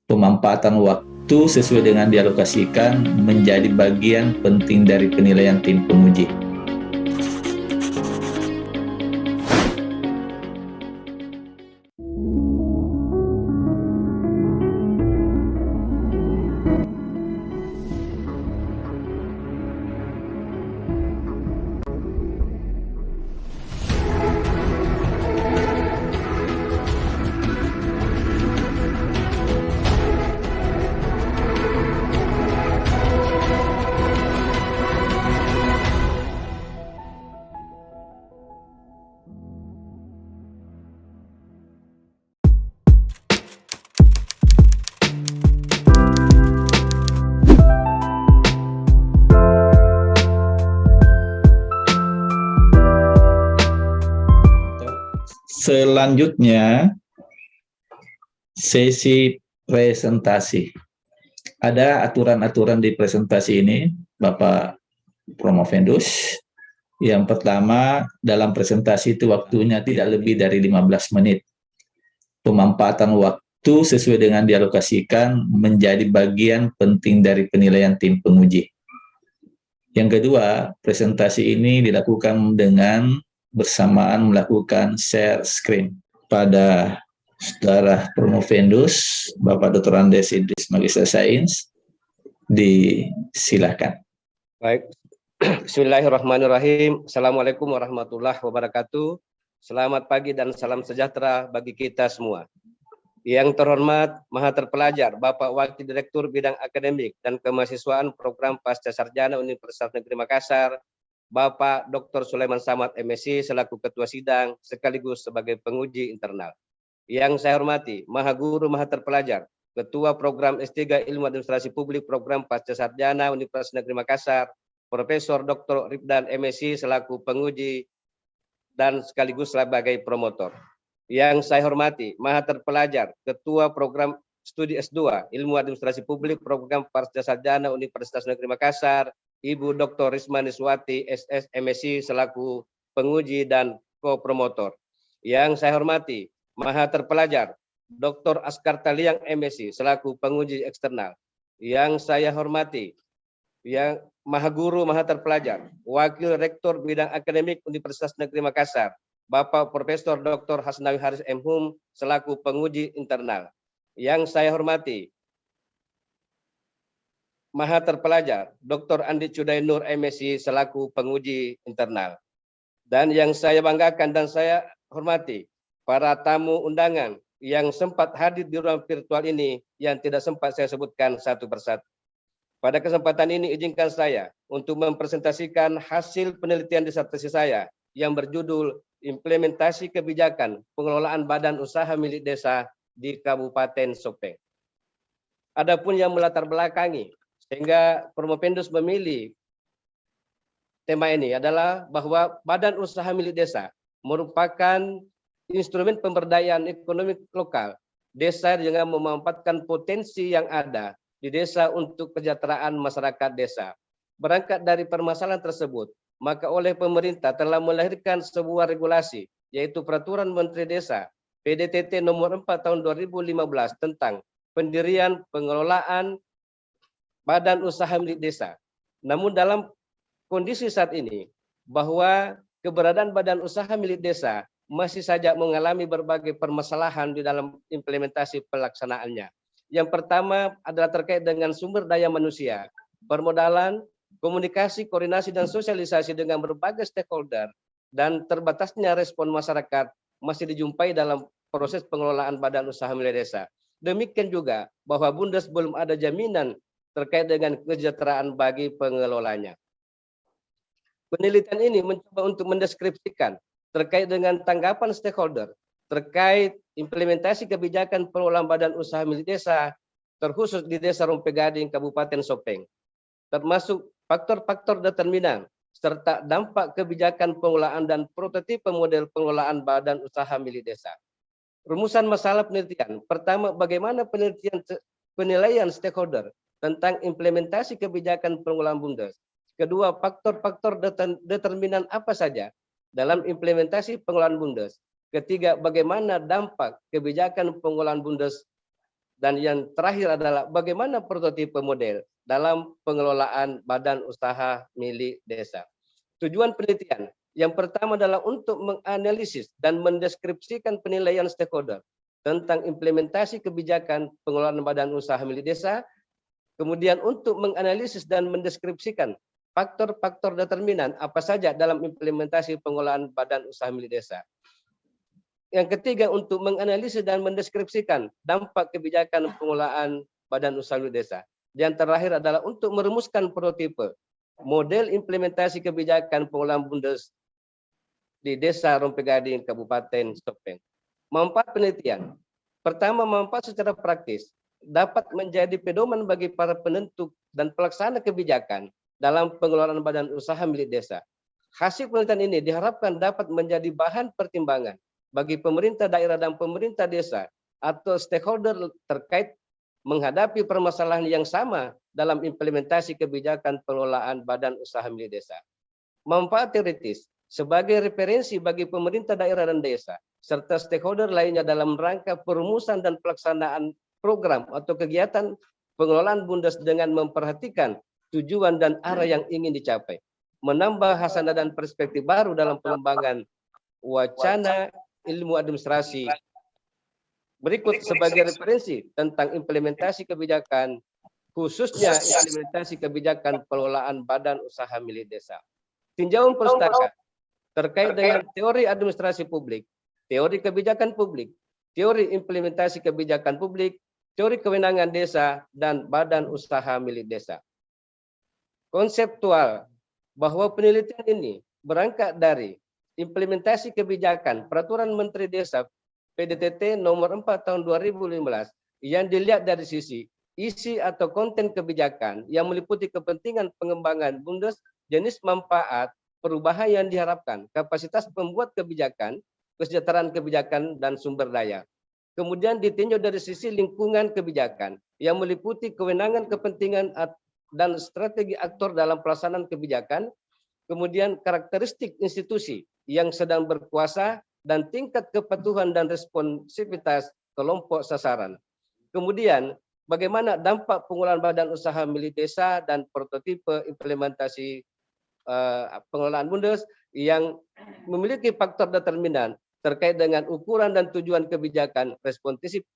Pemanfaatan waktu sesuai dengan dialokasikan menjadi bagian penting dari penilaian tim penguji. Selanjutnya, sesi presentasi. Ada aturan-aturan di presentasi ini, Bapak Promovendus. Yang pertama, dalam presentasi itu waktunya tidak lebih dari 15 menit. Pemanfaatan waktu sesuai dengan dialokasikan menjadi bagian penting dari penilaian tim penguji. Yang kedua, presentasi ini dilakukan dengan bersamaan melakukan share screen. Pada Saudara Promovendus, Bapak Dr. Andes Idris Magister Sains, disilakan. Baik, Bismillahirrahmanirrahim. Assalamualaikum warahmatullahi wabarakatuh. Selamat pagi dan salam sejahtera bagi kita semua. Yang terhormat Maha Terpelajar Bapak Wakil Direktur Bidang Akademik dan Kemahasiswaan Program Pasca Sarjana Universitas Negeri Makassar, Bapak Dr. Sulaiman Samad MSc selaku Ketua Sidang sekaligus sebagai penguji internal. Yang saya hormati Maha Guru Maha Terpelajar Ketua Program S3 Ilmu Administrasi Publik Program Pasca Sarjana Universitas Negeri Makassar, Profesor Dr. Ribdan MSc selaku penguji dan sekaligus sebagai promotor. Yang saya hormati Maha Terpelajar Ketua Program Studi S2 Ilmu Administrasi Publik Program Pasca Sarjana Universitas Negeri Makassar, Ibu Dr. Risma Niswati SS MSc selaku penguji dan ko-promotor. Yang saya hormati Maha Terpelajar Dr. Askar Taliang MSc selaku penguji eksternal. Yang saya hormati yang Maha Guru Maha Terpelajar Wakil Rektor Bidang Akademik Universitas Negeri Makassar, Bapak Profesor Dr. Hasnawi Haris M.Hum selaku penguji internal. Yang saya hormati Maha Terpelajar Dr. Andi Cudainur MSc selaku penguji internal. Dan yang saya banggakan dan saya hormati para tamu undangan yang sempat hadir di ruang virtual ini yang tidak sempat saya sebutkan satu persatu. Pada kesempatan ini izinkan saya untuk mempresentasikan hasil penelitian disertasi saya yang berjudul Implementasi Kebijakan Pengelolaan Badan Usaha Milik Desa di Kabupaten Sopeng. Adapun yang melatar belakangi sehingga Promovendus memilih tema ini adalah bahwa badan usaha milik desa merupakan instrumen pemberdayaan ekonomi lokal desa dengan memanfaatkan potensi yang ada di desa untuk kesejahteraan masyarakat desa. Berangkat dari permasalahan tersebut, maka oleh pemerintah telah melahirkan sebuah regulasi, yaitu Peraturan Menteri Desa PDTT nomor 4 tahun 2015 tentang pendirian pengelolaan badan usaha milik desa. Namun dalam kondisi saat ini, bahwa keberadaan badan usaha milik desa masih saja mengalami berbagai permasalahan di dalam implementasi pelaksanaannya. Yang pertama adalah terkait dengan sumber daya manusia, permodalan, komunikasi, koordinasi, dan sosialisasi dengan berbagai stakeholder, dan terbatasnya respon masyarakat masih dijumpai dalam proses pengelolaan badan usaha milik desa. Demikian juga bahwa Bundes belum ada jaminan terkait dengan kesejahteraan bagi pengelolanya. Penelitian ini mencoba untuk mendeskripsikan terkait dengan tanggapan stakeholder terkait implementasi kebijakan pengelolaan badan usaha milik desa, terkhusus di Desa Rompegading, Kabupaten Sopeng, termasuk faktor-faktor determinan serta dampak kebijakan pengelolaan dan prototipe model pengelolaan badan usaha milik desa. Rumusan masalah penelitian. Pertama, bagaimana penilaian stakeholder tentang implementasi kebijakan pengelolaan Bundes. Kedua, faktor-faktor determinan apa saja dalam implementasi pengelolaan Bundes. Ketiga, bagaimana dampak kebijakan pengelolaan Bundes Dan yang terakhir adalah bagaimana prototipe model dalam pengelolaan badan usaha milik desa. Tujuan penelitian yang pertama adalah untuk menganalisis dan mendeskripsikan penilaian stakeholder tentang implementasi kebijakan pengelolaan badan usaha milik desa, kemudian untuk menganalisis dan mendeskripsikan faktor-faktor determinan apa saja dalam implementasi pengelolaan badan usaha milik desa. Yang ketiga, untuk menganalisis dan mendeskripsikan dampak kebijakan pengelolaan badan usaha milik desa. Yang terakhir adalah untuk merumuskan prototipe model implementasi kebijakan pengelolaan BUMDes di Desa Rompegading, Kabupaten Sopeng. Manfaat penelitian. Pertama, manfaat secara praktis dapat menjadi pedoman bagi para penentu dan pelaksana kebijakan dalam pengelolaan badan usaha milik desa. Hasil penelitian ini diharapkan dapat menjadi bahan pertimbangan bagi pemerintah daerah dan pemerintah desa atau stakeholder terkait menghadapi permasalahan yang sama dalam implementasi kebijakan pengelolaan badan usaha milik desa. Manfaat teoritis sebagai referensi bagi pemerintah daerah dan desa serta stakeholder lainnya dalam rangka perumusan dan pelaksanaan program atau kegiatan pengelolaan BUMDes dengan memperhatikan tujuan dan arah yang ingin dicapai, menambah hasanah dan perspektif baru dalam pengembangan wacana ilmu administrasi. Berikut sebagai referensi tentang implementasi kebijakan, khususnya implementasi kebijakan pengelolaan badan usaha milik desa. Tinjauan pustaka terkait dengan teori administrasi publik, teori kebijakan publik, teori implementasi kebijakan publik, teori kewenangan desa, dan badan usaha milik desa. Konseptual bahwa penelitian ini berangkat dari implementasi kebijakan Peraturan Menteri Desa PDTT nomor 4 tahun 2015 yang dilihat dari sisi isi atau konten kebijakan yang meliputi kepentingan pengembangan BUMDes, jenis manfaat, perubahan yang diharapkan, kapasitas pembuat kebijakan, kesejahteraan kebijakan, dan sumber daya. Kemudian ditinjau dari sisi lingkungan kebijakan yang meliputi kewenangan, kepentingan, dan strategi aktor dalam pelaksanaan kebijakan, kemudian karakteristik institusi yang sedang berkuasa, dan tingkat kepatuhan dan responsivitas kelompok sasaran. Kemudian, bagaimana dampak pengelolaan badan usaha milik desa dan prototipe implementasi pengelolaan BUMDes yang memiliki faktor determinan terkait dengan ukuran dan tujuan kebijakan,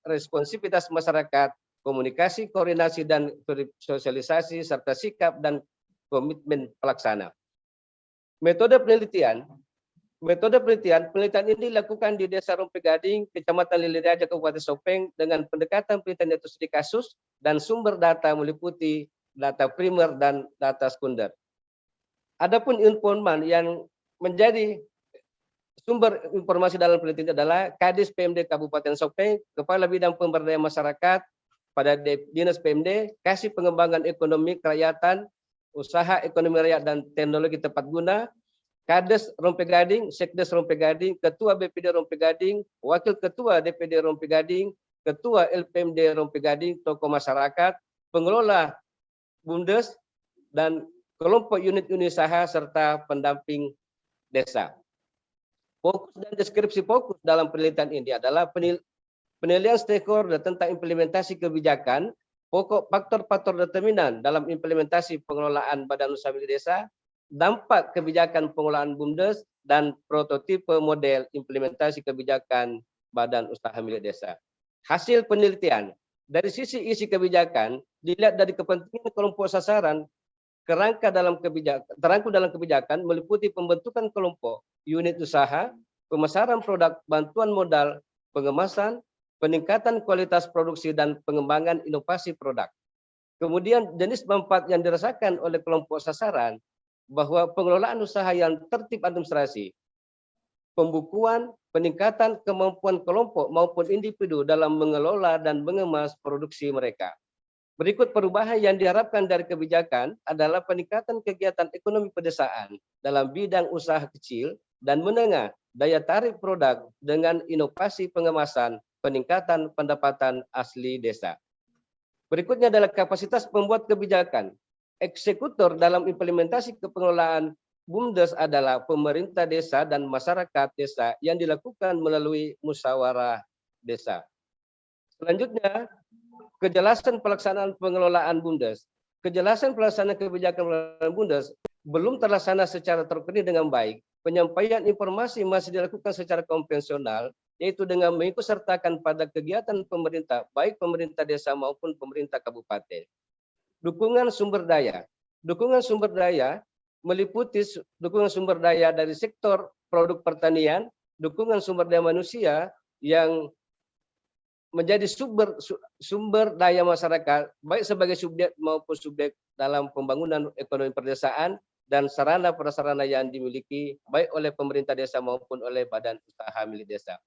responsivitas masyarakat, komunikasi, koordinasi, dan sosialisasi, serta sikap dan komitmen pelaksana. Metode penelitian ini dilakukan di Desa Rompegading, Kecamatan Liliraja, Kabupaten Sopeng dengan pendekatan penelitian itu studi kasus dan sumber data meliputi data primer dan data sekunder. Adapun informan yang menjadi sumber informasi dalam penelitian adalah Kadis PMD Kabupaten Sopeng, Kepala Bidang Pemberdayaan Masyarakat pada Dinas PMD, Kasih Pengembangan Ekonomi Kerakyatan, Usaha Ekonomi Rakyat dan Teknologi Tepat Guna, Kades Rompegading, Sekdes Rompegading, Ketua BPD Rompegading, Wakil Ketua DPD Rompegading, Ketua LPMD Rompegading, tokoh masyarakat, pengelola BUMDes, dan kelompok unit-unit usaha serta pendamping desa. Fokus dan deskripsi fokus dalam penelitian ini adalah penilaian stakeholder tentang implementasi kebijakan, pokok faktor-faktor determinan dalam implementasi pengelolaan badan usaha milik desa, dampak kebijakan pengelolaan BUMDes, dan prototipe model implementasi kebijakan badan usaha milik desa. Hasil penelitian dari sisi isi kebijakan dilihat dari kepentingan kelompok sasaran terangkum dalam kebijakan meliputi pembentukan kelompok, unit usaha, pemasaran produk, bantuan modal, pengemasan, peningkatan kualitas produksi, dan pengembangan inovasi produk. Kemudian jenis manfaat yang dirasakan oleh kelompok sasaran bahwa pengelolaan usaha yang tertib administrasi, pembukuan, peningkatan kemampuan kelompok maupun individu dalam mengelola dan mengemas produksi mereka. Berikut perubahan yang diharapkan dari kebijakan adalah peningkatan kegiatan ekonomi pedesaan dalam bidang usaha kecil dan menengah, daya tarik produk dengan inovasi pengemasan, peningkatan pendapatan asli desa. Berikutnya adalah kapasitas pembuat kebijakan. Eksekutor dalam implementasi kepengelolaan BUMDes adalah pemerintah desa dan masyarakat desa yang dilakukan melalui musyawarah desa. Selanjutnya, kejelasan pelaksanaan pengelolaan BUMDes, kejelasan pelaksanaan kebijakan pengelolaan BUMDes belum terlaksana secara terkoordinir dengan baik. Penyampaian informasi masih dilakukan secara konvensional, yaitu dengan mengikutsertakan pada kegiatan pemerintah, baik pemerintah desa maupun pemerintah kabupaten. Dukungan sumber daya. Dukungan sumber daya meliputi dukungan sumber daya dari sektor produk pertanian, dukungan sumber daya manusia yang menjadi sumber daya masyarakat, baik sebagai subjek maupun subjek dalam pembangunan ekonomi perdesaan, dan sarana prasarana yang dimiliki baik oleh pemerintah desa maupun oleh badan usaha milik desa.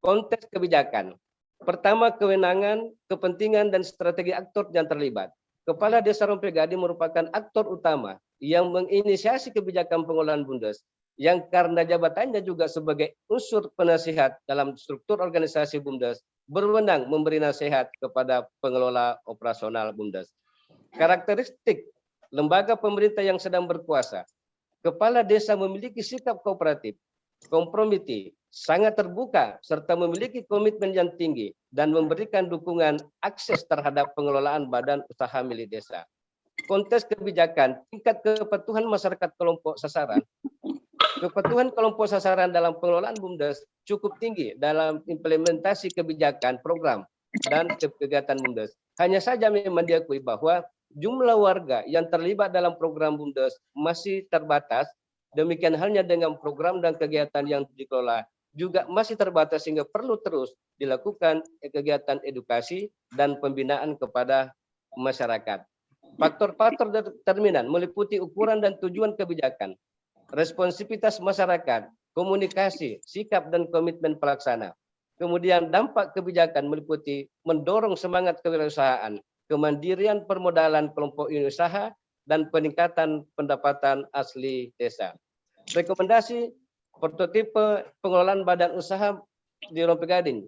Konteks kebijakan. Pertama, kewenangan, kepentingan, dan strategi aktor yang terlibat. Kepala Desa Rompegadi merupakan aktor utama yang menginisiasi kebijakan pengelolaan BUMDes, yang karena jabatannya juga sebagai unsur penasihat dalam struktur organisasi BUMDes, berwenang memberi nasihat kepada pengelola operasional BUMDes. Karakteristik lembaga pemerintah yang sedang berkuasa. Kepala desa memiliki sikap kooperatif, kompromiti, sangat terbuka, serta memiliki komitmen yang tinggi dan memberikan dukungan akses terhadap pengelolaan badan usaha milik desa. Konteks kebijakan, tingkat kepatuhan masyarakat kelompok sasaran. Kepatuhan kelompok sasaran dalam pengelolaan BUMDes cukup tinggi dalam implementasi kebijakan, program, dan kegiatan BUMDes. Hanya saja memang diakui bahwa jumlah warga yang terlibat dalam program BUMDes masih terbatas. Demikian halnya dengan program dan kegiatan yang dikelola juga masih terbatas, sehingga perlu terus dilakukan kegiatan edukasi dan pembinaan kepada masyarakat. Faktor-faktor determinan meliputi ukuran dan tujuan kebijakan, responsivitas masyarakat, komunikasi, sikap dan komitmen pelaksana. Kemudian dampak kebijakan meliputi mendorong semangat kewirausahaan, kemandirian permodalan kelompok unit usaha, dan peningkatan pendapatan asli desa. Rekomendasi prototipe pengelolaan badan usaha di Rompegadi.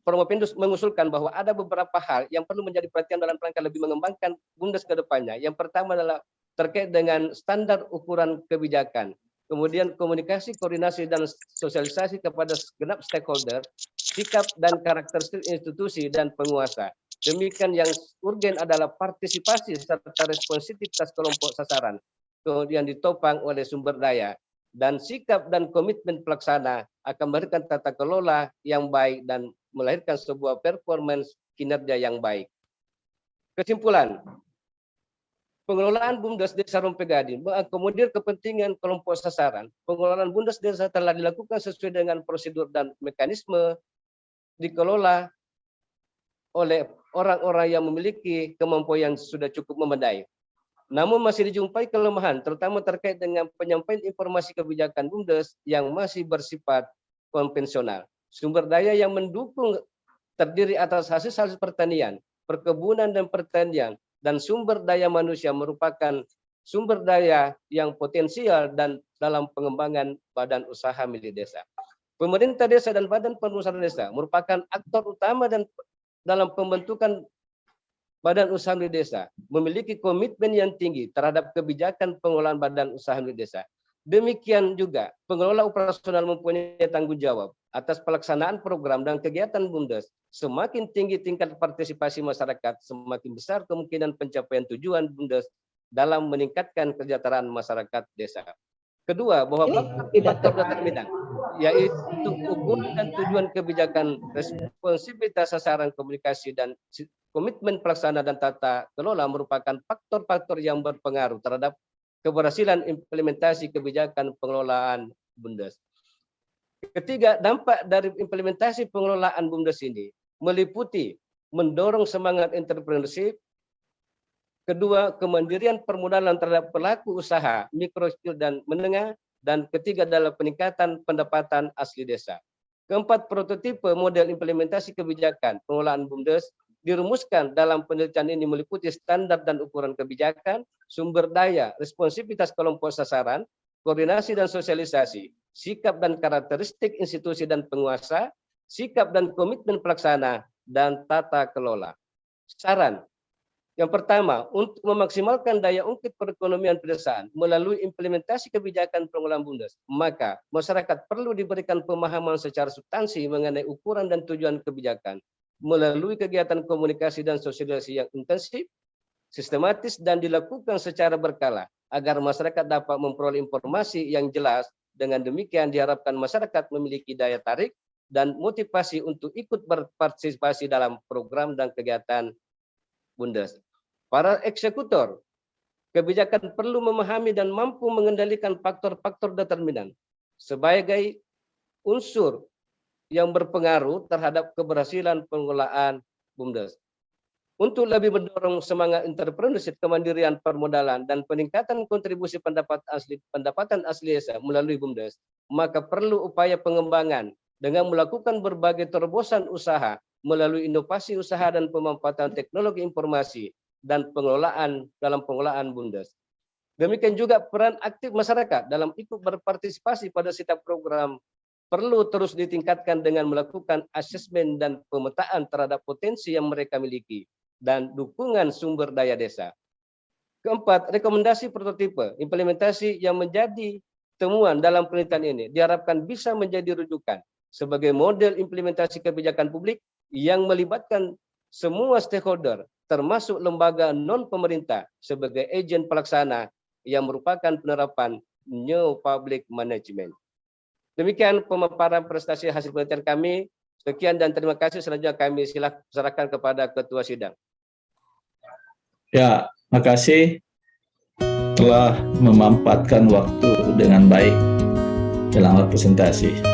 Promopindus mengusulkan bahwa ada beberapa hal yang perlu menjadi perhatian dalam rangka lebih mengembangkan BUMDes ke depannya. Yang pertama adalah terkait dengan standar ukuran kebijakan. Kemudian komunikasi, koordinasi, dan sosialisasi kepada segenap stakeholder, sikap dan karakteristik institusi dan penguasa. Demikian yang urgen adalah partisipasi serta responsivitas kelompok sasaran, kemudian ditopang oleh sumber daya, dan sikap dan komitmen pelaksana akan memberikan tata kelola yang baik dan melahirkan sebuah performance kinerja yang baik. Kesimpulan, pengelolaan BUMDes Desa Rompegadi mengakomodir kepentingan kelompok sasaran. Pengelolaan BUMDes desa telah dilakukan sesuai dengan prosedur dan mekanisme, dikelola oleh orang-orang yang memiliki kemampuan yang sudah cukup memadai. Namun masih dijumpai kelemahan, terutama terkait dengan penyampaian informasi kebijakan BUMDes yang masih bersifat konvensional. Sumber daya yang mendukung terdiri atas hasil pertanian, perkebunan dan pertanian, dan sumber daya manusia merupakan sumber daya yang potensial dan dalam pengembangan badan usaha milik desa. Pemerintah desa dan badan pengusaha desa merupakan aktor utama dan dalam pembentukan badan usaha milik desa, memiliki komitmen yang tinggi terhadap kebijakan pengelolaan badan usaha milik desa. Demikian juga pengelola operasional mempunyai tanggung jawab atas pelaksanaan program dan kegiatan BUMDes. Semakin tinggi tingkat partisipasi masyarakat, semakin besar kemungkinan pencapaian tujuan BUMDes dalam meningkatkan kesejahteraan masyarakat desa. Kedua, bahwa faktor determinan, yaitu ukuran dan tujuan kebijakan, responsivitas sasaran, komunikasi, dan komitmen pelaksana dan tata kelola merupakan faktor-faktor yang berpengaruh terhadap keberhasilan implementasi kebijakan pengelolaan BUMDes. Ketiga, dampak dari implementasi pengelolaan BUMDes ini meliputi mendorong semangat entrepreneurship. Kedua, kemandirian permodalan terhadap pelaku usaha mikro, kecil, dan menengah. Dan ketiga adalah peningkatan pendapatan asli desa. Keempat, prototipe model implementasi kebijakan pengelolaan BUMDes dirumuskan dalam penelitian ini meliputi standar dan ukuran kebijakan, sumber daya, responsivitas kelompok sasaran, koordinasi dan sosialisasi, sikap dan karakteristik institusi dan penguasa, sikap dan komitmen pelaksana, dan tata kelola. Saran. Yang pertama, untuk memaksimalkan daya ungkit perekonomian pedesaan melalui implementasi kebijakan pengelolaan BUMDes, maka masyarakat perlu diberikan pemahaman secara substansi mengenai ukuran dan tujuan kebijakan, melalui kegiatan komunikasi dan sosialisasi yang intensif, sistematis, dan dilakukan secara berkala agar masyarakat dapat memperoleh informasi yang jelas. Dengan demikian diharapkan masyarakat memiliki daya tarik dan motivasi untuk ikut berpartisipasi dalam program dan kegiatan Bundes. Para eksekutor kebijakan perlu memahami dan mampu mengendalikan faktor-faktor determinan sebagai unsur yang berpengaruh terhadap keberhasilan pengelolaan BUMDes. Untuk lebih mendorong semangat entrepreneurship, kemandirian permodalan, dan peningkatan kontribusi pendapatan asli desa melalui BUMDes, maka perlu upaya pengembangan dengan melakukan berbagai terobosan usaha melalui inovasi usaha dan pemanfaatan teknologi informasi dan pengelolaan dalam pengelolaan BUMDes. Demikian juga peran aktif masyarakat dalam ikut berpartisipasi pada setiap program perlu terus ditingkatkan dengan melakukan asesmen dan pemetaan terhadap potensi yang mereka miliki dan dukungan sumber daya desa. Keempat, rekomendasi prototipe implementasi yang menjadi temuan dalam penelitian ini diharapkan bisa menjadi rujukan sebagai model implementasi kebijakan publik yang melibatkan semua stakeholder, termasuk lembaga non-pemerintah sebagai agen pelaksana yang merupakan penerapan New Public Management. Demikian pemaparan prestasi hasil penelitian kami. Sekian dan terima kasih. Selanjutnya kami serahkan kepada Ketua Sidang. Ya, makasih telah memanfaatkan waktu dengan baik dalam presentasi.